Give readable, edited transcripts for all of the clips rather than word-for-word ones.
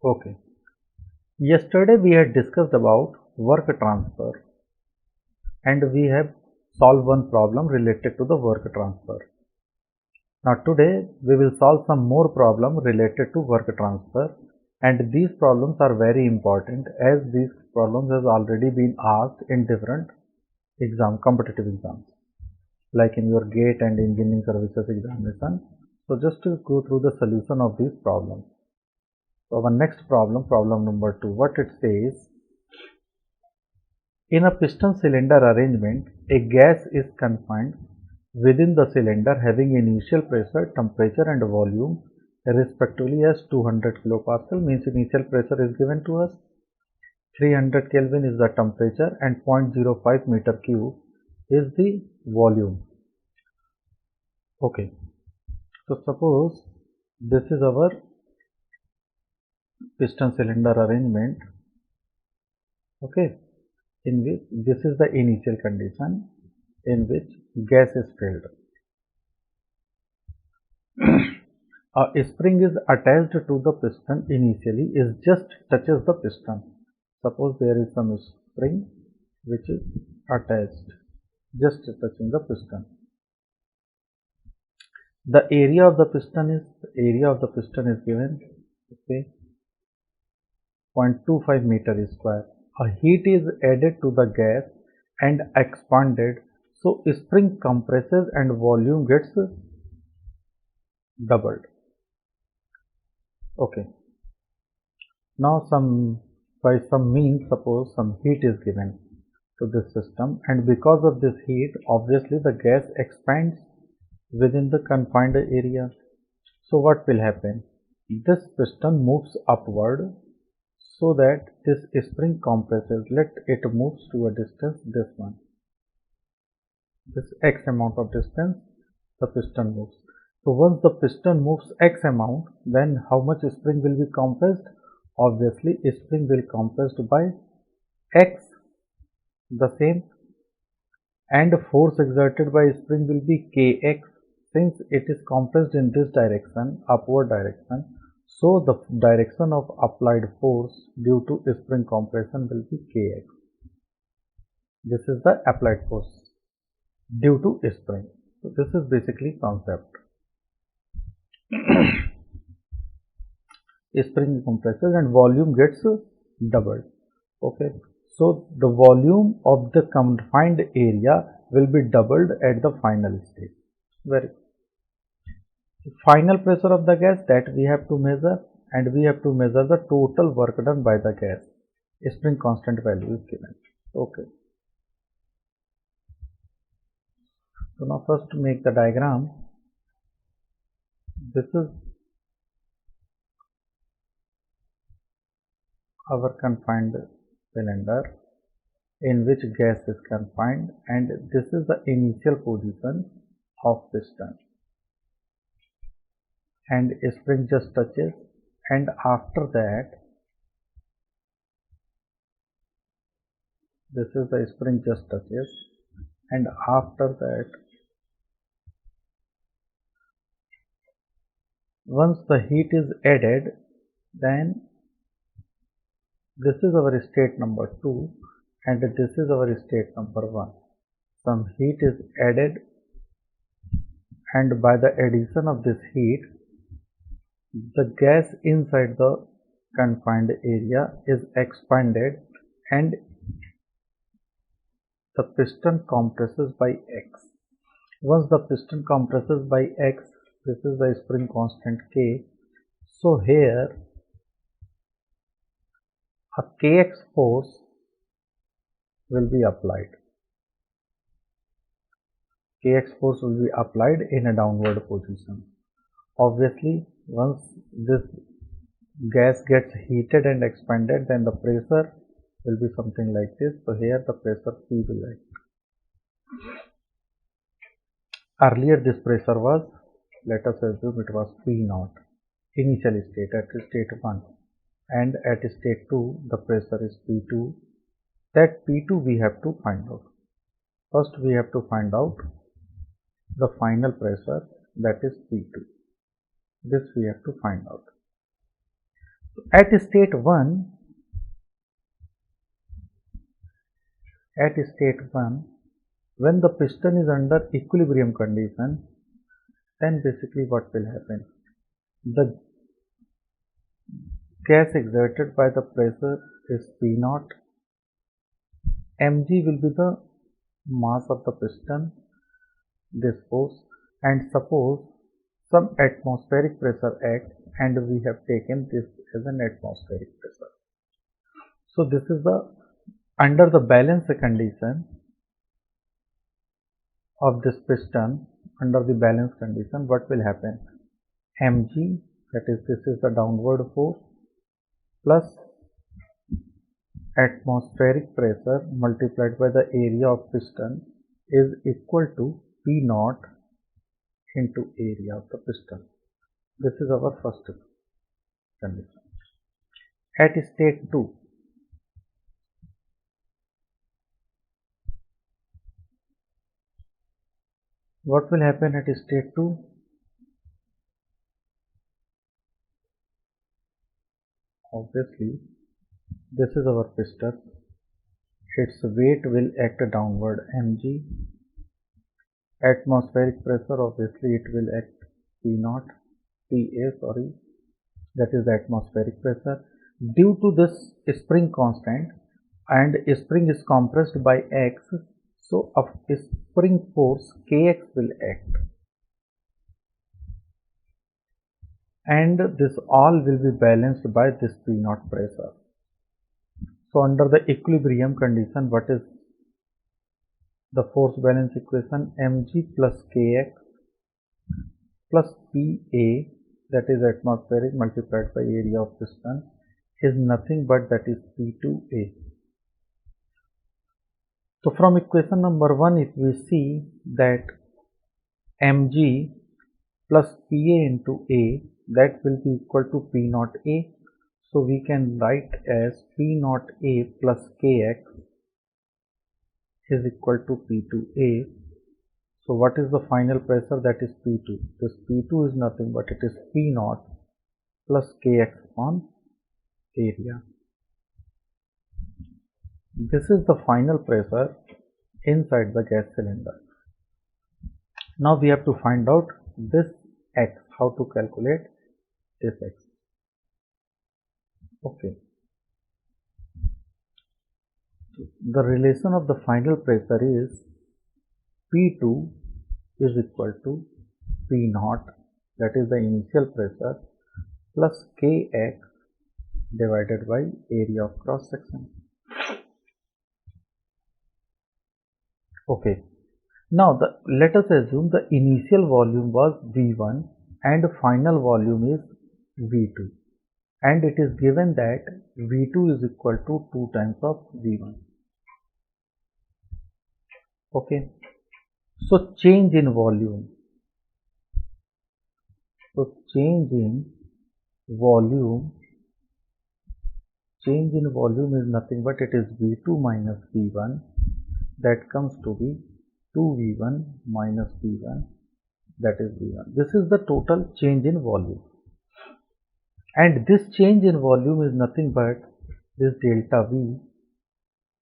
Okay. Yesterday we had discussed about work transfer and we have solved one problem related to the work transfer. Now today we will solve some more problem related to work transfer, and these problems are very important as these problems has already been asked in different competitive exams like in your GATE and engineering services examination. So just to go through the solution of these problems. So our next problem, problem number 2, what it says: in a piston cylinder arrangement, a gas is confined within the cylinder having initial pressure, temperature and volume respectively as 200 kilopascal, means initial pressure is given to us, 300 Kelvin is the temperature and 0.05 meter cube is the volume. Okay, so suppose this is our piston cylinder arrangement, okay, in which this is the initial condition in which gas is filled. A spring is attached to the piston initially, is just touches the piston. Suppose there is some spring which is attached, just touching the piston. The area of the piston is given, okay, 0.25 meter square. A heat is added to the gas and expanded, so spring compresses and volume gets doubled. Okay. Now by some means, suppose some heat is given to this system, and because of this heat, obviously the gas expands within the confined area. So what will happen? This piston moves upward so that this spring compresses. Let it moves to a distance, this one. This X amount of distance the piston moves. So once the piston moves X amount, then how much spring will be compressed? Obviously spring will compressed by X, the same, and force exerted by spring will be Kx. Since it is compressed in this direction, upward direction, so the direction of applied force due to spring compression will be Kx. This is the applied force due to spring. So this is basically concept. Spring compresses and volume gets doubled. Okay, so the volume of the confined area will be doubled at the final stage. Very final pressure of the gas that we have to measure, and we have to measure the total work done by the gas. Spring constant value is given. Okay, so now first make the diagram. This is our confined cylinder in which gas is confined, and this is the initial position of piston, and spring just touches, and after that this is the spring just touches, and after that once the heat is added, then this is our state number 2 and this is our state number 1. Some heat is added, and by the addition of this heat, the gas inside the confined area is expanded and the piston compresses by X. Once the piston compresses by X, this is the spring constant K. So here a Kx force will be applied. Kx force will be applied in a downward position. Obviously, once this gas gets heated and expanded, then the pressure will be something like this. So here the pressure P will act. Earlier this pressure was, let us assume it was P0, initial state at state 1, and at state 2 the pressure is P2. That P2 we have to find out. First we have to find out the final pressure, that is P2. This we have to find out. At state 1, when the piston is under equilibrium condition, then basically what will happen? The gas exerted by the pressure is P naught. mg will be the mass of the piston, this force, and suppose some atmospheric pressure acts, and we have taken this as an atmospheric pressure. So this is the under the balance condition of this piston, under the balance condition, what will happen? mg, that is, this is the downward force, plus atmospheric pressure multiplied by the area of piston is equal to P naught into area of the piston. This is our first condition. At state 2, what will happen at state 2? Obviously, this is our piston. Its weight will act downward, mg. Atmospheric pressure, obviously it will act P naught, PA, sorry, that is the atmospheric pressure. Due to this spring constant, and spring is compressed by x, so a spring force kx will act, and this all will be balanced by this P naught pressure. So under the equilibrium condition, what is the force balance equation? mg plus kx plus Pa, that is atmospheric, multiplied by area of piston, is nothing but that is P2A. So from equation number 1, if we see that mg plus Pa into A, that will be equal to P naught A. So we can write as P naught A plus Kx is equal to P2A. So what is the final pressure? That is P2. This P2 is nothing but it is P naught plus Kx on area. This is the final pressure inside the gas cylinder. Now we have to find out this x, how to calculate this x. Okay. The relation of the final pressure is P2 is equal to P naught, that is the initial pressure, plus Kx divided by area of cross section. Okay. Now let us assume the initial volume was V1 and final volume is V2, and it is given that V2 is equal to 2 times of V1. Okay. So change in volume. So change in volume is nothing but it is V2 minus V1, that comes to be 2V1 minus V1, that is V1. This is the total change in volume, and this change in volume is nothing but this delta V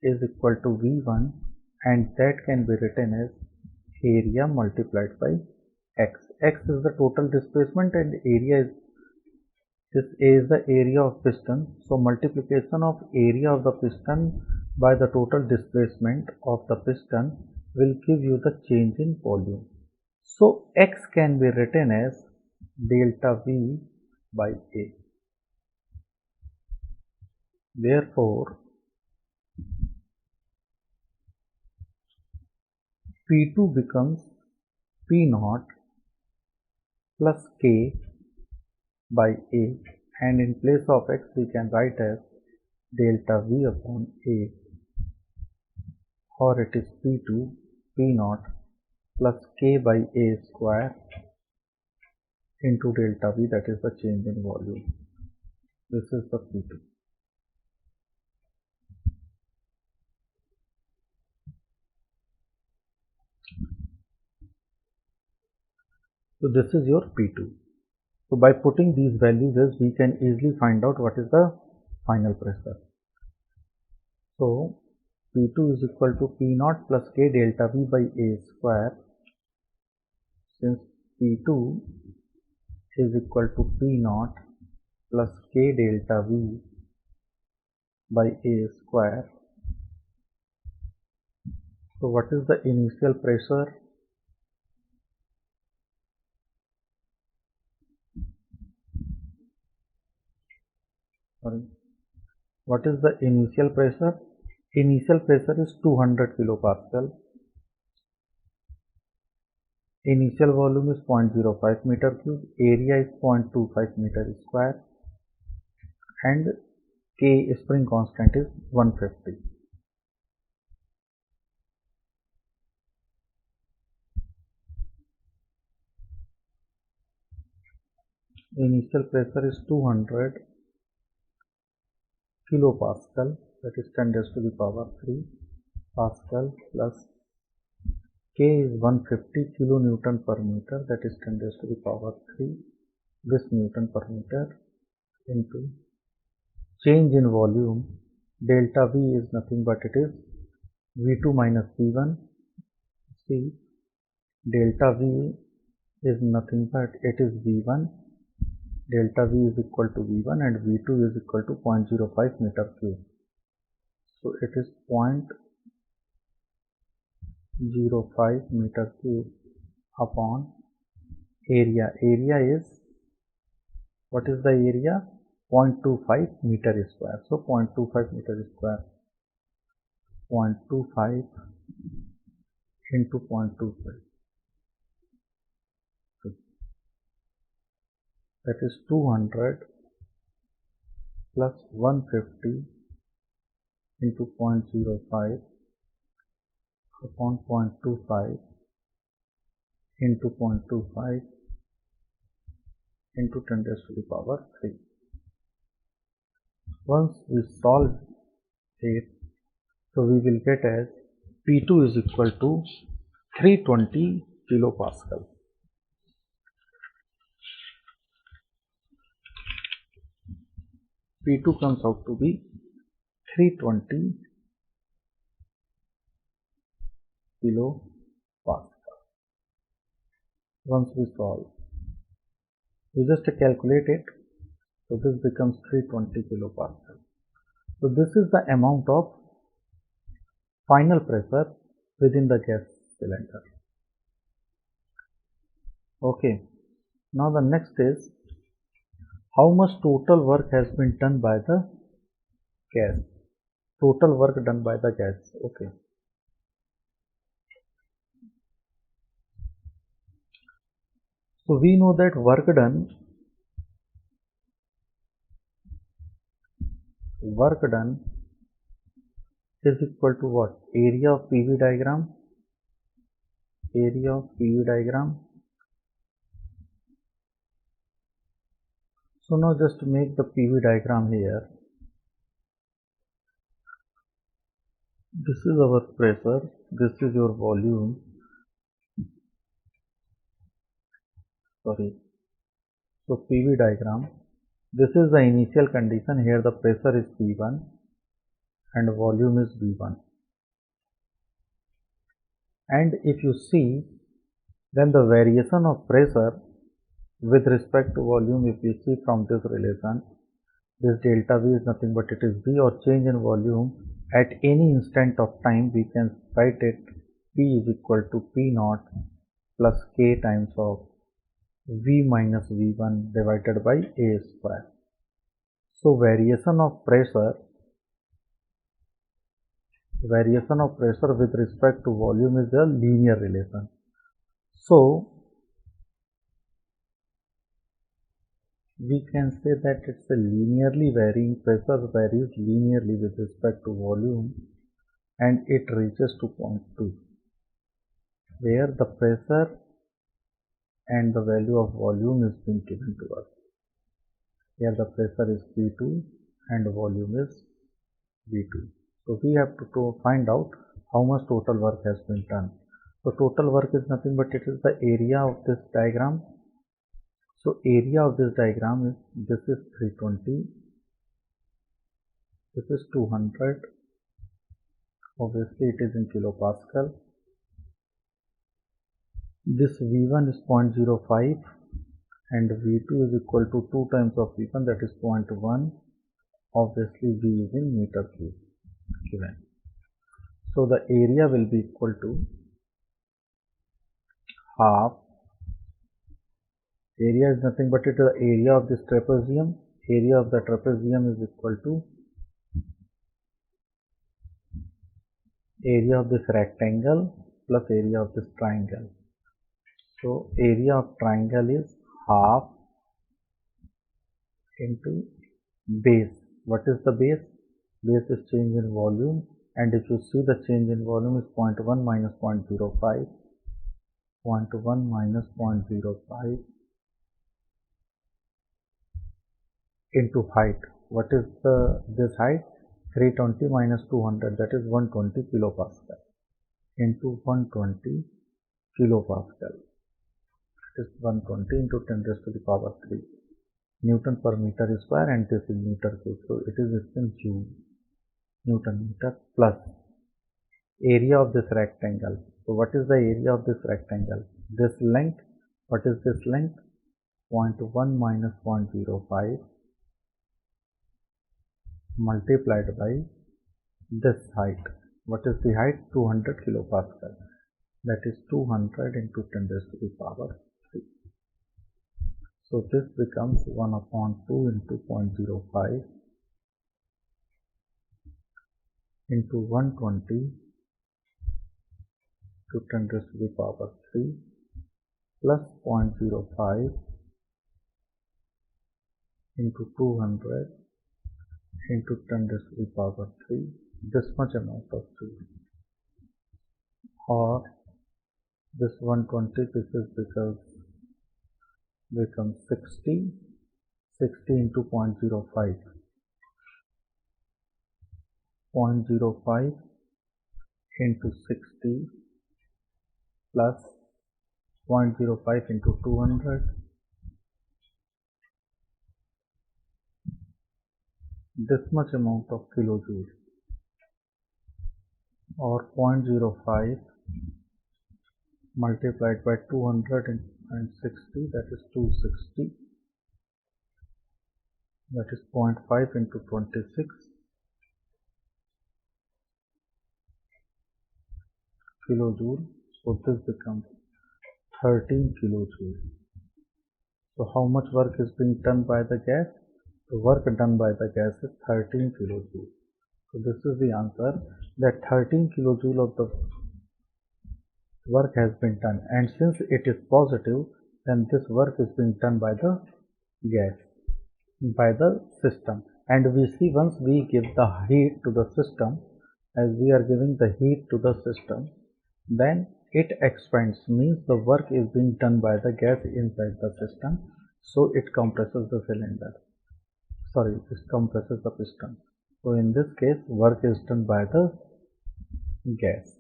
is equal to V1, and that can be written as area multiplied by x. X is the total displacement and area is, this A is the area of piston. So multiplication of area of the piston by the total displacement of the piston will give you the change in volume. So x can be written as delta V by A. Therefore, P2 becomes P naught plus K by A, and in place of x we can write as delta V upon A, or it is P2 P naught plus K by A square into delta V, that is the change in volume. This is the P2. So this is your P2. So by putting these values, we can easily find out what is the final pressure. So P2 is equal to P naught plus K delta V by A square. Since P2 is equal to P naught plus K delta V by A square. So what is the initial pressure? What is the initial pressure? Initial pressure is 200 kilopascal. Initial volume is 0.05 meter cube. Area is 0.25 meter square. And K spring constant is 150. Initial pressure is 200 kilopascal, that is 10 raised to the power 3 pascal, plus K is 150 kilonewton per meter, that is 10 raised to the power 3 this Newton per meter, into change in volume. Delta V is nothing but it is V2 minus V1. See, delta V is nothing but it is V1. Delta V is equal to V1 and V2 is equal to 0.05 meter cube. So it is 0.05 meter cube upon area. Area is, what is the area? 0.25 meter square. So 0.25 meter square. 0.25 into 0.25. That is 200 plus 150 into 0.05 upon 0.25 into 0.25 into 10 raised to the power 3. Once we solve it, so we will get as P2 is equal to 320 kilopascal. P2 comes out to be 320 kilopascal. Once we solve, we just calculate it. So this becomes 320 kilopascal. So this is the amount of final pressure within the gas cylinder. Okay. Now the next is how much total work has been done by the gas. Total work done by the gas. Okay. So we know that work done is equal to what? Area of PV diagram. Area of PV diagram. So now just make the PV diagram here. This is our pressure. This is your volume. Sorry. So PV diagram. This is the initial condition. Here the pressure is P1 and volume is V1. And if you see, then the variation of pressure with respect to volume, if we see from this relation, this delta V is nothing but it is V, or change in volume at any instant of time, we can write it P is equal to P naught plus K times of V minus V1 divided by A square. So variation of pressure with respect to volume is a linear relation. So we can say that it's a linearly varying pressure varies linearly with respect to volume, and it reaches to point 2, where the pressure and the value of volume is being given to us. Here the pressure is P2 and the volume is V2. So we have to find out how much total work has been done. So total work is nothing but it is the area of this diagram. So area of this diagram is, this is 320, this is 200, obviously it is in kilopascal. This V1 is 0.05 and V2 is equal to 2 times of V1, that is 0.1. Obviously V is in meter cube given. So the area will be equal to half. Area is nothing but it is the area of this trapezium. Area of the trapezium is equal to area of this rectangle plus area of this triangle. So area of triangle is half into base. What is the base? Base is change in volume, and if you see the change in volume is 0.1 minus 0.05, 0.1 minus 0.05 into height. What is this height? 320 minus 200, that is 120 kilopascal into 120 kilopascal. It is 120 into 10 raised to the power 3 Newton per meter square, and this is meter cube. So it is in joule, Newton meter, plus area of this rectangle. So what is the area of this rectangle? This length. What is this length? 0.1 minus 0.05 multiplied by this height. What is the height? 200 kilopascal. That is 200 into 10 raised to the power 3. So this becomes 1 upon 2 into 0.05 into 120 to 10 raised to the power 3 plus 0.05 into 200 into 10 raised to the power 3, this much amount of joule. Or this 120, this is becomes 60 into 0.05, 0.05 into 60 plus 0.05 into 200, this much amount of kilojoule, or 0.05 multiplied by 260, that is 260, that is 0.5 into 26 kilojoule. So this becomes 13 kilojoule. So how much work is being done by the gas? The work done by the gas is 13 kilojoule. So this is the answer, that 13 kilojoule of the work has been done, and since it is positive, then this work is being done by the gas, by the system. And we see, once we give the heat to the system, as we are giving the heat to the system, then it expands, means the work is being done by the gas inside the system, so it compresses the cylinder. Sorry, it compresses the piston. So in this case, work is done by the gas,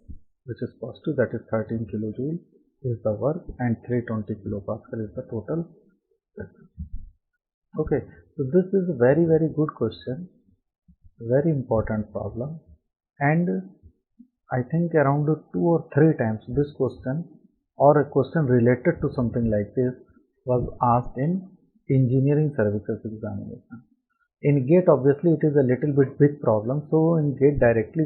which is positive, that is 13 kilojoule is the work, and 320 kilopascal is the total. Okay, so this is a very good question, very important problem, and I think around 2 or 3 times this question or a question related to something like this was asked in engineering services examination. In GATE, obviously it is a little bit big problem, so in GATE directly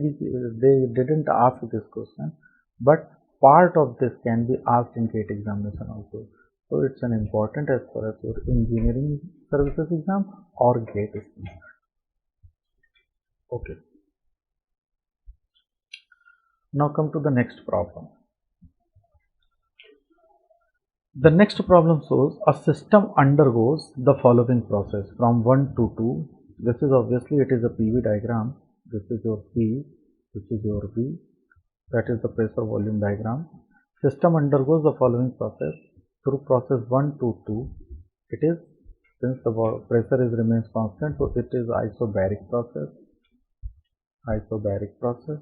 they didn't ask this question, but part of this can be asked in GATE examination also. So it's an important as far as your engineering services exam or GATE is concerned. Okay. Now come to the next problem. The next problem shows a system undergoes the following process from 1 to 2. This is obviously, it is a PV diagram. This is your P, this is your V. That is the pressure volume diagram. System undergoes the following process. Through process 1 to 2, it is, since the pressure is remains constant, so it is isobaric process. Isobaric process.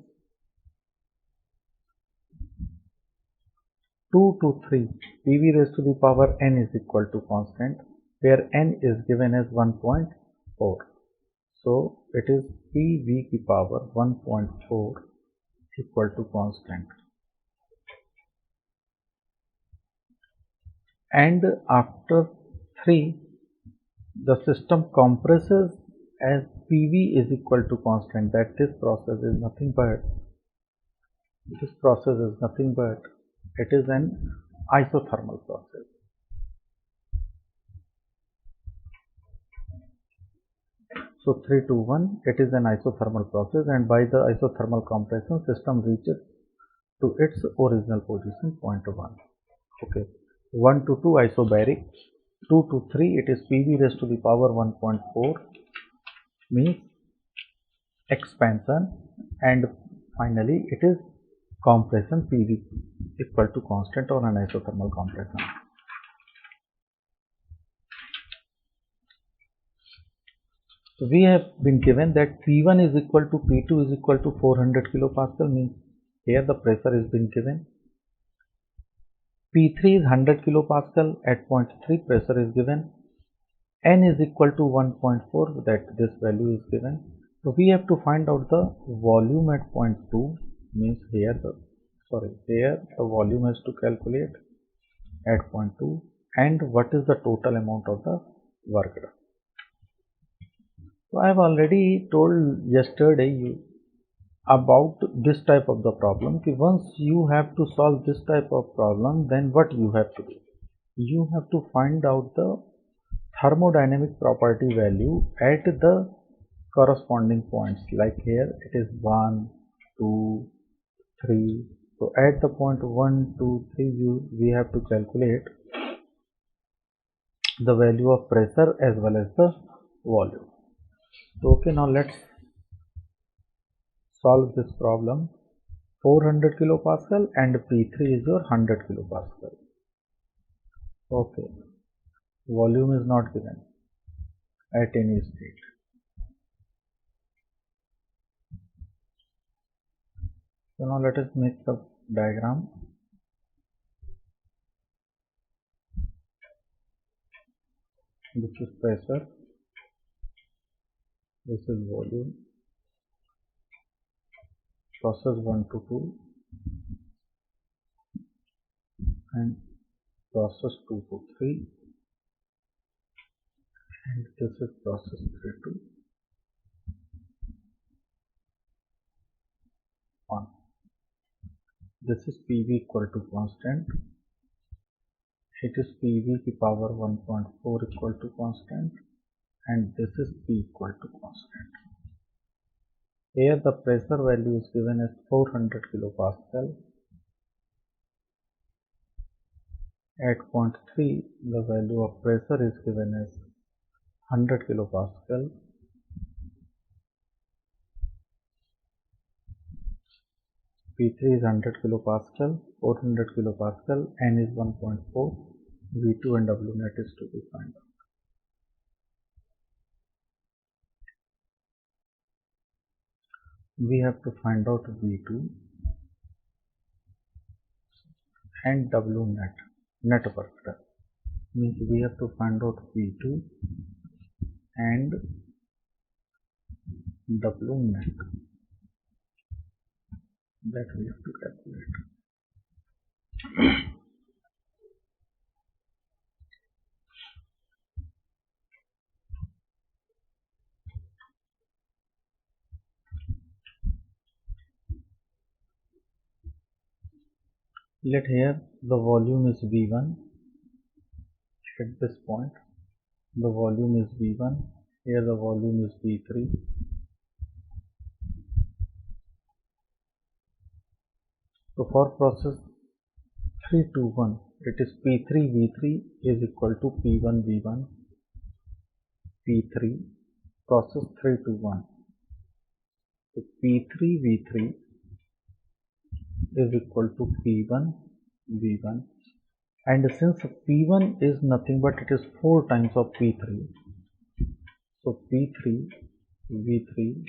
2 to 3, PV raised to the power n is equal to constant, where n is given as 1.4. So it is PV की power 1.4 equal to constant. And after 3, the system compresses as PV is equal to constant. That this process is nothing but it is an isothermal process. So 3 to 1, it is an isothermal process, and by the isothermal compression, system reaches to its original position, point 1. Okay. 1 to 2, isobaric. 2 to 3, it is PV raised to the power 1.4, means expansion, and finally it is compression, PV equal to constant or an isothermal compression. So we have been given that P1 is equal to P2 is equal to 400 kilopascal, means here the pressure is been given. P3 is 100 kilopascal, at point 3 pressure is given. N is equal to 1.4, that this value is given. So we have to find out the volume at point 2, means here the volume has to calculate at point 2, and what is the total amount of the work done. So I have already told yesterday about this type of the problem. Once you have to solve this type of problem, then what you have to do? You have to find out the thermodynamic property value at the corresponding points, like here it is 1, 2, 3. So at the point 1, 2, 3, we have to calculate the value of pressure as well as the volume. So okay, now let's solve this problem. 400 kilopascal and P3 is your 100 kilopascal. Okay, volume is not given at any state. So now let us make the diagram. This is pressure, this is volume, process 1 to 2 and process 2 to 3, and this is process 3 to 1. This is PV equal to constant. It is PV की power 1.4 equal to constant, and this is P equal to constant. Here the pressure value is given as 400 kilopascal. At point 3, the value of pressure is given as 100 kilopascal. P3 is 100 kilopascal, 400 kilopascal, N is 1.4, V2 and W net is to be found out. We have to find out V2 and W net work done. Means we have to find out V2 and W net, that we have to calculate. Let here the volume is V1 at this point. The volume is V1. Here the volume is V3. So for process 3 to 1, it is P3 V3 is equal to P1 V1 P3, process 3 to 1. So P3 V3 is equal to P1 V1, and since P1 is nothing but it is 4 times of P3, so P3 V3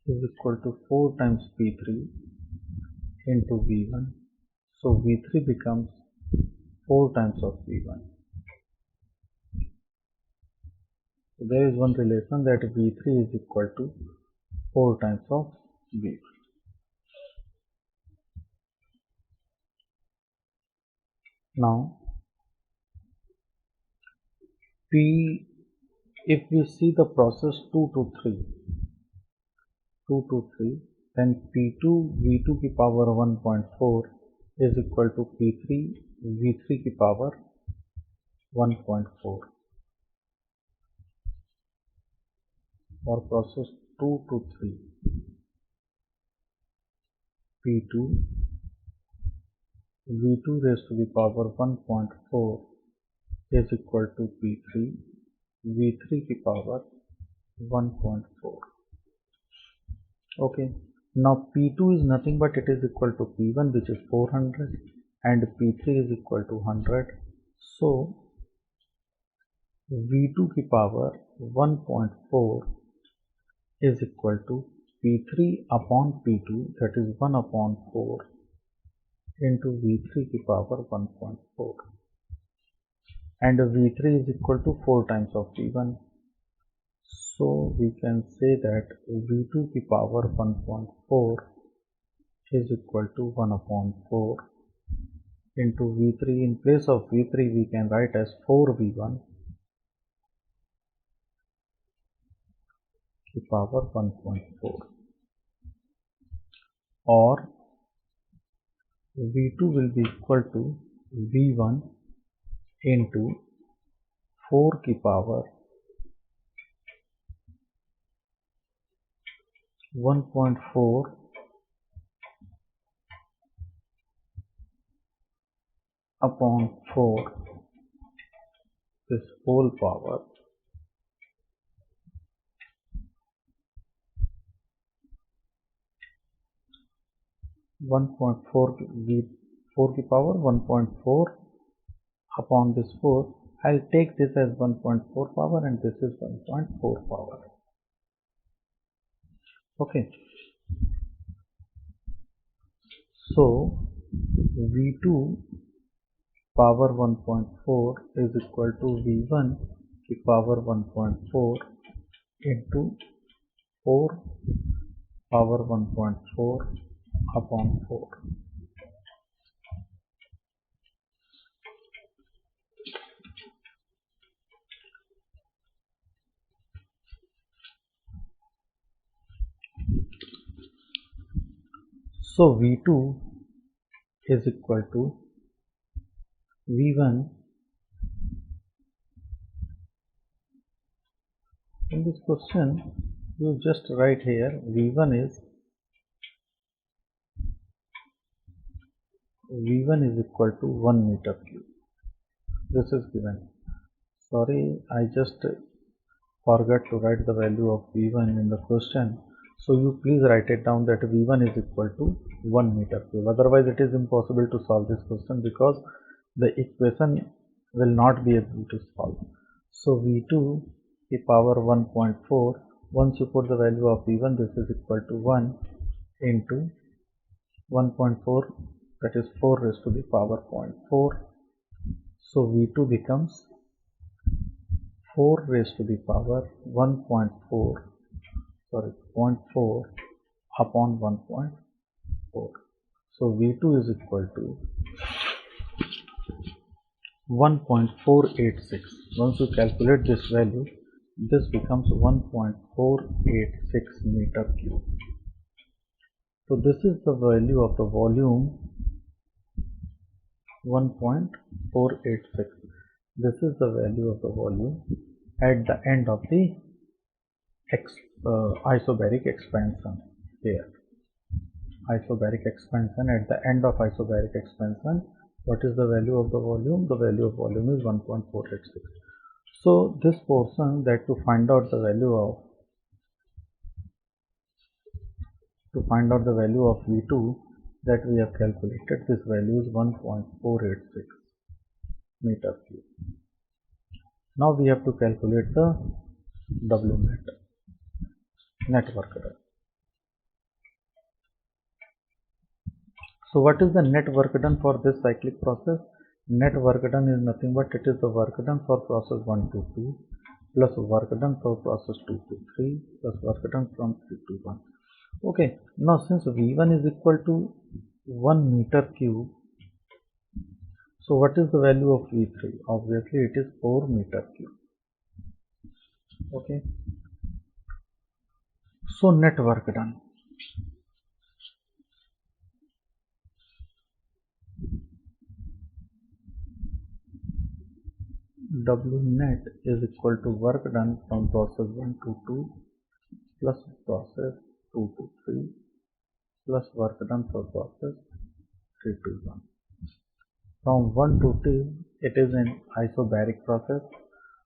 is equal to 4 times P3 into V1, so V3 becomes 4 times of V1. So there is one relation that V3 is equal to 4 times of V1. Now if we see the process 2 to 3, then P2 V2 की power 1.4 is equal to P3 V3 की power 1.4. For process 2 to 3, P2 V2 raised to the power 1.4 is equal to P3 V3 की power 1.4. Okay, now P2 is nothing but it is equal to P1, which is 400, and P3 is equal to 100. So V2 की power 1.4 is equal to P3 upon P2, that is 1 upon 4 into V3 की power 1.4, and V3 is equal to 4 times of V1. So we can say that V2 की power 1.4 is equal to 1 upon 4 into V3. In place of V3 we can write as 4V1 की power 1.4, or V2 will be equal to V1 into 4 की power 1.4 upon 4, this whole power 1.4 4 की power 1.4 upon this 4. I'll take this as 1.4 power and this is 1.4 power. Okay, so V2 power 1.4 is equal to V1 की power 1.4 into 4 power 1.4 upon 4. So V2 is equal to V1. In this question you just write here V1 is equal to 1 meter cube. This is given. Sorry, I just forgot to write the value of V1 in the question. So you please write it down that V1 is equal to 1 meter cube. Otherwise it is impossible to solve this question because the equation will not be able to solve. So V2 की power 1.4, once you put the value of V1, this is equal to 1 into 1.4, that is 4 raised to the power 0.4. So V2 becomes 4 raised to the power 0.4 upon 1.4. So V2 is equal to 1.486. Once you calculate this value, this becomes 1.486 meter cube. So this is the value of the volume 1.486. This is the value of the volume at the end of the isobaric expansion. Here, isobaric expansion, at the end of isobaric expansion, what is the value of the volume? The value of volume is 1.486. So this portion, that to find out the value of V2 that we have calculated, this value is 1.486 meter cube. Now we have to calculate the W net work done. So what is the net work done for this cyclic process? Net work done is nothing but it is the work done for process 1 to 2 plus work done for process 2 to 3 plus work done from 3 to 1. Okay, now since V1 is equal to 1 meter cube, so what is the value of V3? Obviously it is 4 meter cube. Okay, so net work done. W net is equal to work done from process 1 to 2 plus process 2 to 3 plus work done for process 3 to 1. From 1 to 2 it is an isobaric process.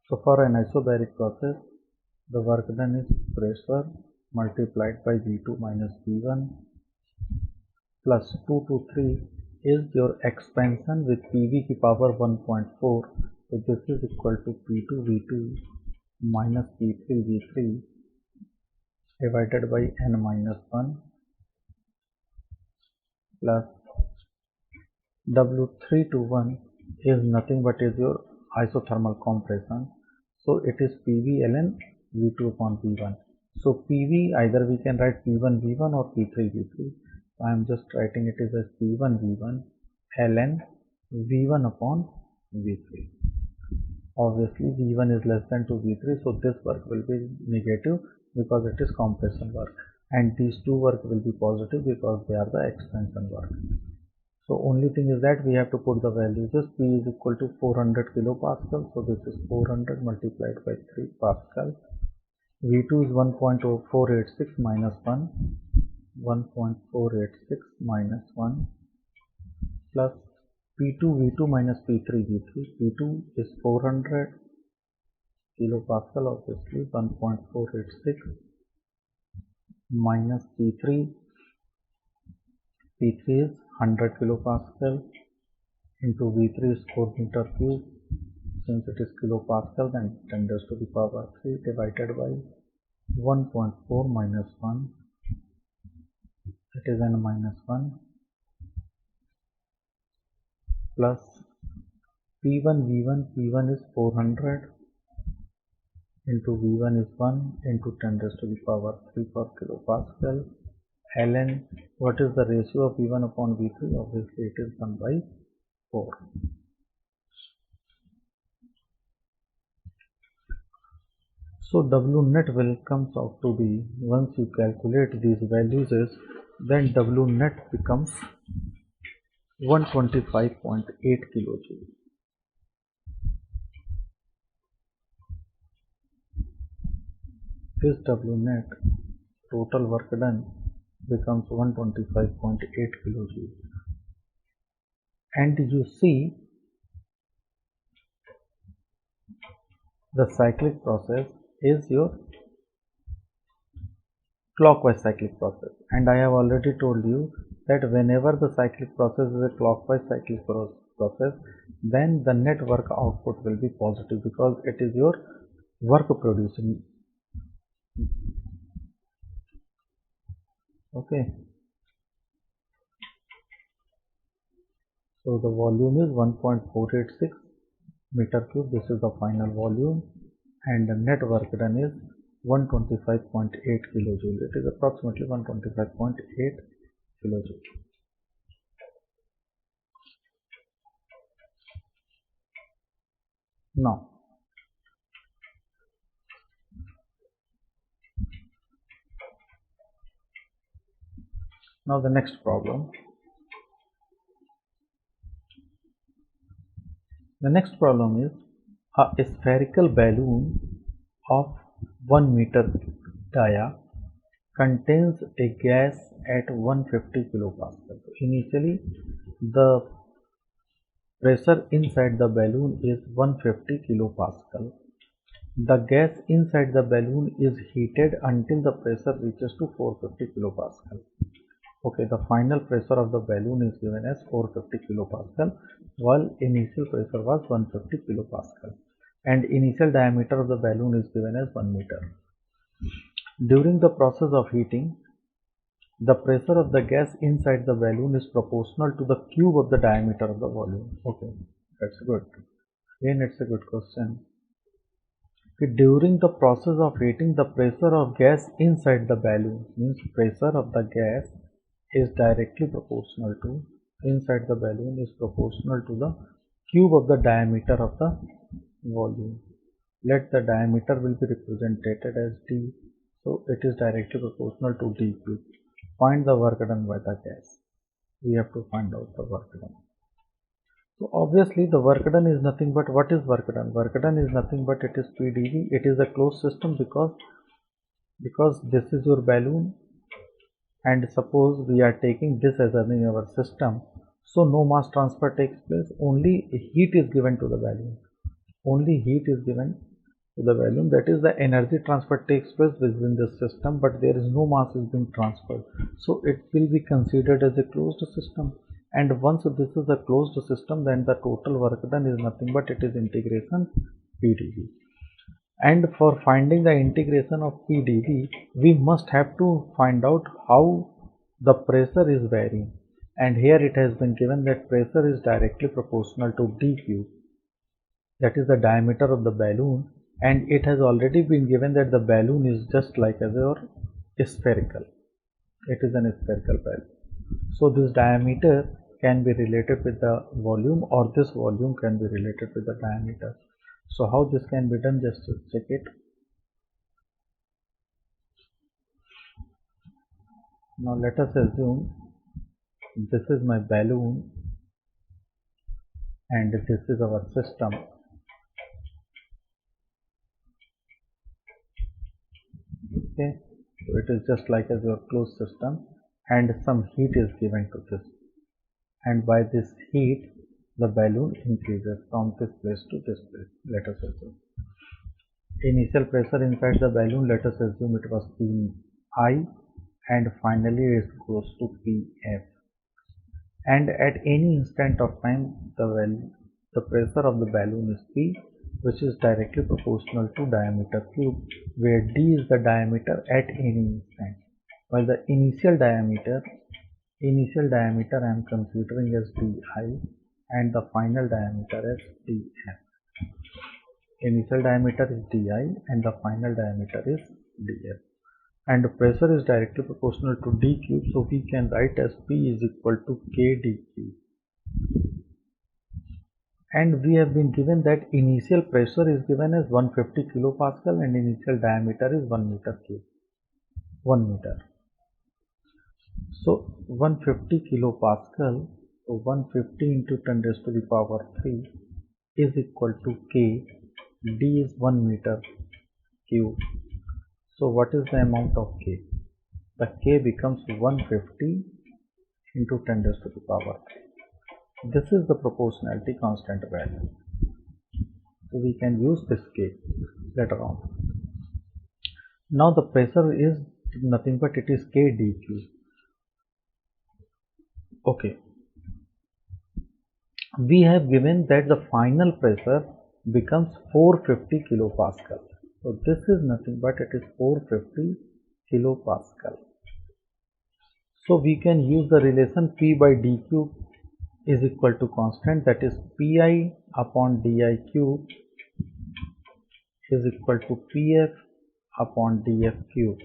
So for an isobaric process, the work done is pressure multiplied by V2 minus V1 plus 2 to 3 is your expansion with PV की power 1.4. So this is equal to P2 V2 minus P3 V3 divided by n minus 1 plus W3 to 1 is nothing but is your isothermal compression. So it is PV ln V2 upon V1. So PV either we can write P1 V1 or P3 V3. I am just writing it as P1 V1 ln V1 upon V3. Obviously V1 is less than to V3, so this work will be negative because it is compression work, and these two work will be positive because they are the expansion work. So only thing is that we have to put the values as P is equal to 400 kilopascal. So this is 400 multiplied by 3 Pascal. V2 is 1.486 minus 1, 1.486 minus 1 plus P2 V2 minus P3 V3. P2 is 400 kilopascal, obviously 1.486 minus P3. P3 is 100 kilopascal into V3 is 4 meter cube. Since it is kilopascal, then 10 raised to the power 3 divided by 1.4 minus 1. It is n minus 1 plus P1 V1. P1 is 400 into V1 is 1 into 10 raised to the power 3 per kilopascal. ln, what is the ratio of V1 upon V3? Obviously it is 1 by 4. So W net will comes out to be, once you calculate these values, then W net becomes 125.8 kilojoule. This W net total work done becomes 125.8 kilojoule. And you see the cyclic process is your clockwise cyclic process, and I have already told you that whenever the cyclic process is a clockwise cyclic process, then the net work output will be positive because it is your work producing. Okay, so the volume is 1.486 meter cube. This is the final volume, and the net work done is 125.8 kilojoule. It is approximately 125.8 kilojoule. Now the next problem. The next problem is a spherical balloon of 1 meter dia contains a gas at 150 kilopascal. So initially the pressure inside the balloon is 150 kilopascal. The gas inside the balloon is heated until the pressure reaches to 450 kilopascal. Okay, the final pressure of the balloon is given as 450 kilopascal, while initial pressure was 150 kilopascal, and initial diameter of the balloon is given as 1 meter. During the process of heating, the pressure of the gas inside the balloon is proportional to the cube of the diameter of the volume. Okay, That's good. Again, it's a good question. During the process of heating, the pressure of gas inside the balloon, means pressure of the gas is directly proportional to, inside the balloon is proportional to the cube of the diameter of the volume. Let the diameter will be represented as d, so it is directly proportional to d cube. Find the work done by the gas. We have to find out the work done. So obviously the work done is nothing but, what is work done? Work done is nothing but it is PdV. It is a closed system because this is your balloon, and suppose we are taking this as in our system, so no mass transfer takes place, only heat is given to the balloon. Only heat is given to the balloon, that is the energy transfer takes place within the system, but there is no mass is being transferred, so it will be considered as a closed system. And once this is a closed system, then the total work done is nothing but it is integration PdV. And for finding the integration of PdV, we must have to find out how the pressure is varying, and here it has been given that pressure is directly proportional to d cube, that is the diameter of the balloon, and it has already been given that the balloon is just like as your spherical. It is an spherical balloon, so this diameter can be related with the volume, or this volume can be related with the diameter. So how this can be done, just to check it. Now let us assume this is my balloon and this is our system. Okay, so it is just like as your closed system, and some heat is given to this, and by this heat the balloon increases from this place to this place. Let us assume initial pressure inside the balloon, let us assume it was Pi, and finally it goes to Pf, and at any instant of time the pressure of the balloon is P, which is directly proportional to diameter cube, where d is the diameter at any instant, while the initial diameter I am considering as di, and the final diameter as df. Initial diameter is di and the final diameter is df, and pressure is directly proportional to d cube, so we can write as P is equal to k d cube. And we have been given that initial pressure is given as 150 kilopascal and initial diameter is 1 meter cube, 1 meter. So 150 kilopascal, so 150 into 10 raised to the power 3 is equal to K, d is 1 meter cube. So what is the amount of K? The K becomes 150 into 10 raised to the power 3. This is the proportionality constant value. So we can use this K later on. Now the pressure is nothing but it is K dq. Okay. We have given that the final pressure becomes 450 kilopascal. So this is nothing but it is 450 kilopascal. So we can use the relation P by d cube is equal to constant, that is Pi upon di cube is equal to Pf upon df cube.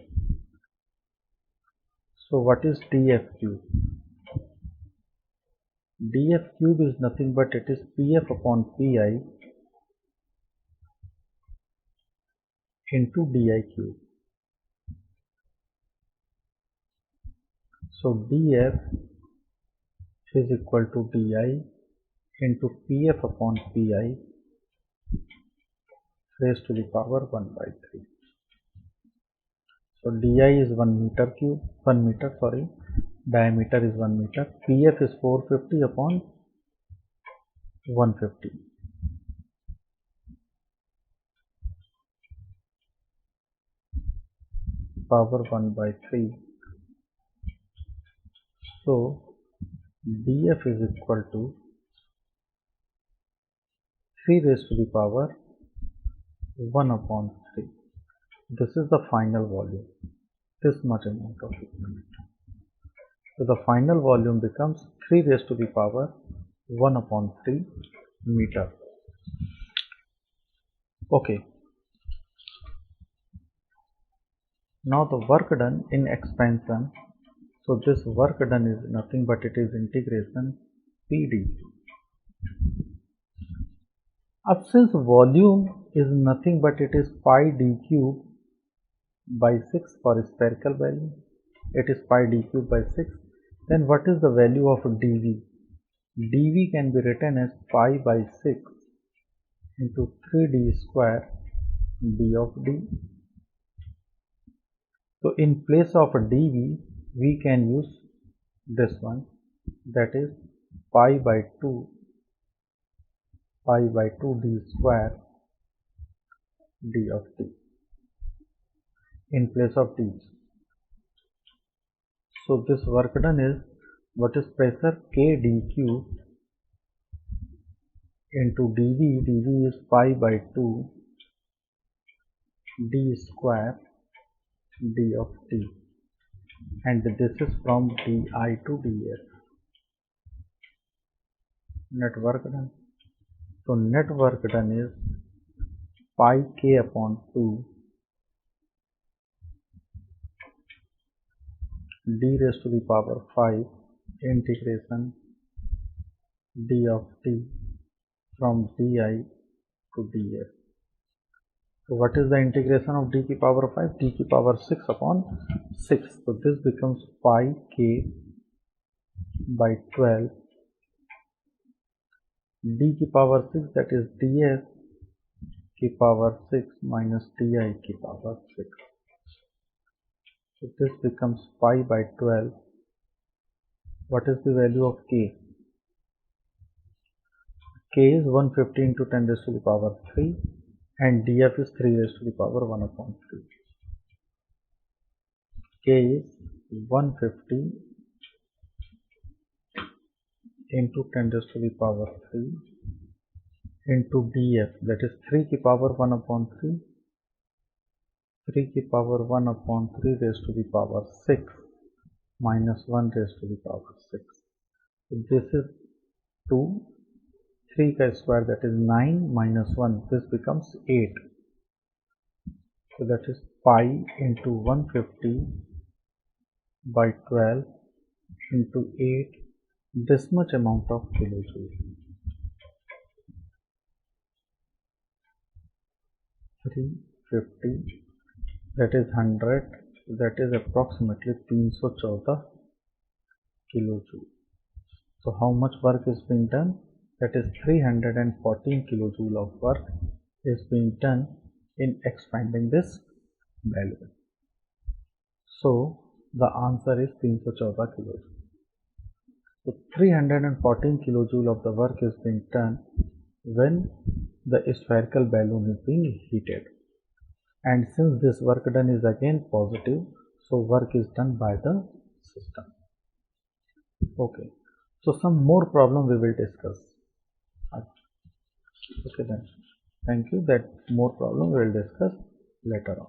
So what is df cube? Df cube is nothing but it is Pf upon Pi into di cube. So df is equal to di into Pf upon Pi raised to the power 1 by 3. So di is 1 meter cube, diameter is 1 meter, Pf is 450 upon 150. Power 1 by 3. So df is equal to 3 raised to the power 1 upon 3. This is the final volume, this much amount of liquid. So the final volume becomes 3 raised to the power 1 upon 3, meter. Okay, now the work done in expansion. So this work done is nothing but it is integration PD. Up since volume is nothing but it is pi d cube by 6 for spherical value, it is pi d cube by 6, then what is the value of dV? dV can be written as pi by 6 into 3d square d of d. So in place of dV we can use this one, that is pi by 2 d square d of t in place of d. So this work done is, what is pressure? K d cube into dV. dV is pi by 2 d square d of t, and this is from di to df. Net work done. So net work done is pi k upon 2 d raised to the power 5 integration d of t from di to df. So what is the integration of d to the power 5? d to the power 6 upon 6. So this becomes pi k by 12 d to the power 6, that is ds की power 6 minus di की power 6. So this becomes pi by 12. What is the value of k? K is 150 into 10 raised to the power 3 and df is 3 raised to the power 1 upon 3. K is 150 into 10 raised to the power 3 into df, that is 3 की power 1 upon 3, 3 की power 1 upon 3 raised to the power 6 minus 1 raised to the power 6. So this is 2, 3 का square, that is 9 minus 1, this becomes 8. So that is pi into 150 by 12 into 8, this much amount of kilojoule. 350, that is 100, that is approximately 314 kilojoule. So how much work is being done? That is 314 kilojoule of work is being done in expanding this balloon. So the answer is 314 kilojoule. So 314 kilojoule of the work is being done when the spherical balloon is being heated. And since this work done is again positive, so work is done by the system. Okay, so some more problem we will discuss. Okay then, thank you. That more problem we will discuss later on.